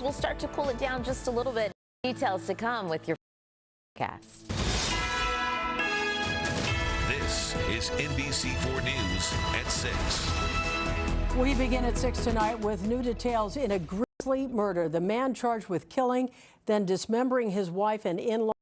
We'll start to cool it down just a little bit. Details to come with your forecast. This is NBC4 News at 6. We begin at 6 tonight with new details in a grisly murder. The man charged with killing, then dismembering his wife and in-law.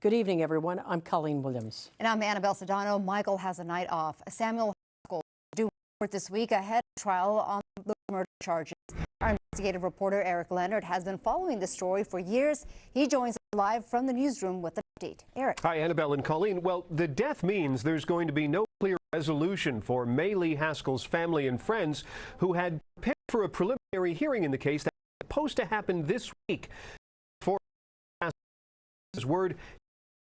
Good evening, everyone. I'm Colleen Williams. And I'm Annabelle Sedano. Michael has a night off. Samuel Haskell due court this week ahead of trial on the murder charges. Our investigative reporter Eric Leonard has been following the story for years. He joins us live from the newsroom with an update. Eric. Hi, Annabelle and Colleen. Well, the death means there's going to be no clear resolution for May Lee Haskell's family and friends who had prepared for a preliminary hearing in the case that was supposed to happen this week. For his word,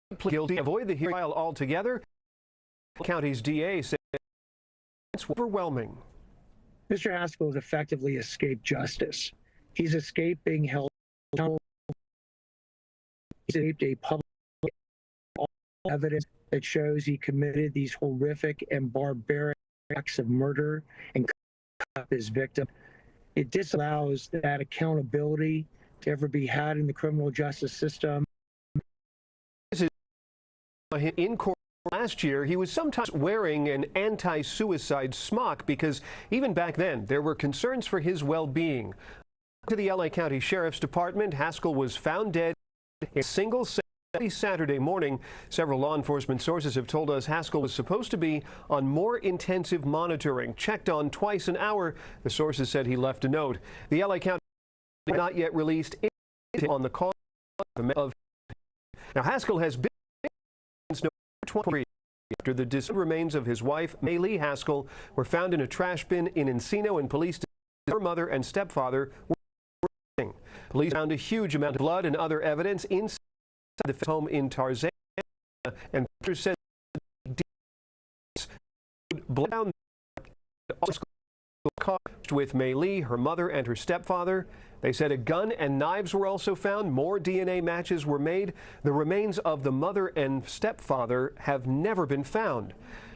he pleaded guilty to avoid the hearing trial altogether. The county's DA said it's overwhelming. Mr. Haskell has effectively escaped justice. He's escaped being held accountable. He's escaped a public evidence that shows he committed these horrific and barbaric acts of murder and cut up his victim. It disallows that accountability to ever be had in the criminal justice system. In court last year, he was sometimes wearing an anti-suicide smock because even back then there were concerns for his well-being. To the LA County Sheriff's Department, Haskell was found dead in a single cell Saturday morning. Several law enforcement sources have told us Haskell was supposed to be on more intensive monitoring, checked on twice an hour. The sources said he left a note. The LA County not yet released anything on the cause of. Now, Haskell has been since November 23 after the dismembered remains of his wife, May Lee Haskell, were found in a trash bin in Encino, and police said her mother and stepfather were missing. Police found a huge amount of blood and other evidence inside the home in Tarzana, and doctors said blood down with May Lee, her mother, and her stepfather. They said a gun and knives were also found. More DNA matches were made. The remains of the mother and stepfather have never been found.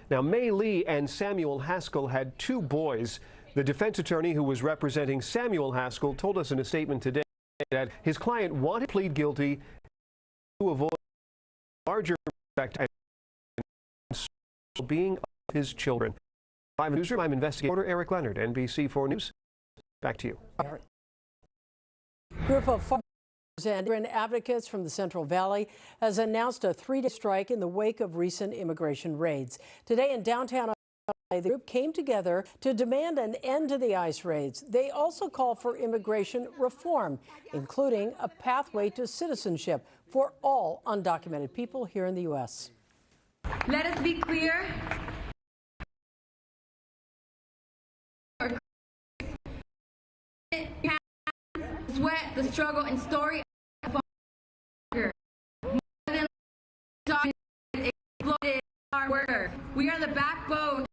Now, May Lee and Samuel Haskell had two boys. The defense attorney who was representing Samuel Haskell told us in a statement today that his client wanted to plead guilty to avoid larger effect and well-being of his children. Live newsroom, I'm investigator Eric Leonard, NBC4 News. Back to you. Group of farmers and immigrant advocates from the Central Valley has announced a three-day strike in the wake of recent immigration raids. Today in downtown LA, the group came together to demand an end to the ICE raids. They also call for immigration reform, including a pathway to citizenship for all undocumented people here in the U.S. Let us be clear. Sweat the struggle and story of more than exploited our worker. We are the backbone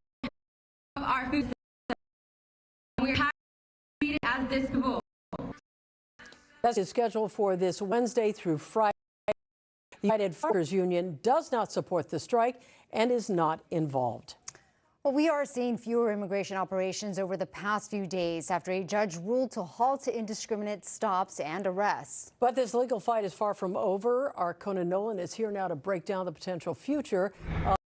of our food system. We are tired of being as this people. That is scheduled for this Wednesday through Friday. The United Farmers Union does not support the strike and is not involved. Well, we are seeing fewer immigration operations over the past few days after a judge ruled to halt indiscriminate stops and arrests. But this legal fight is far from over. Our Conan Nolan is here now to break down the potential future of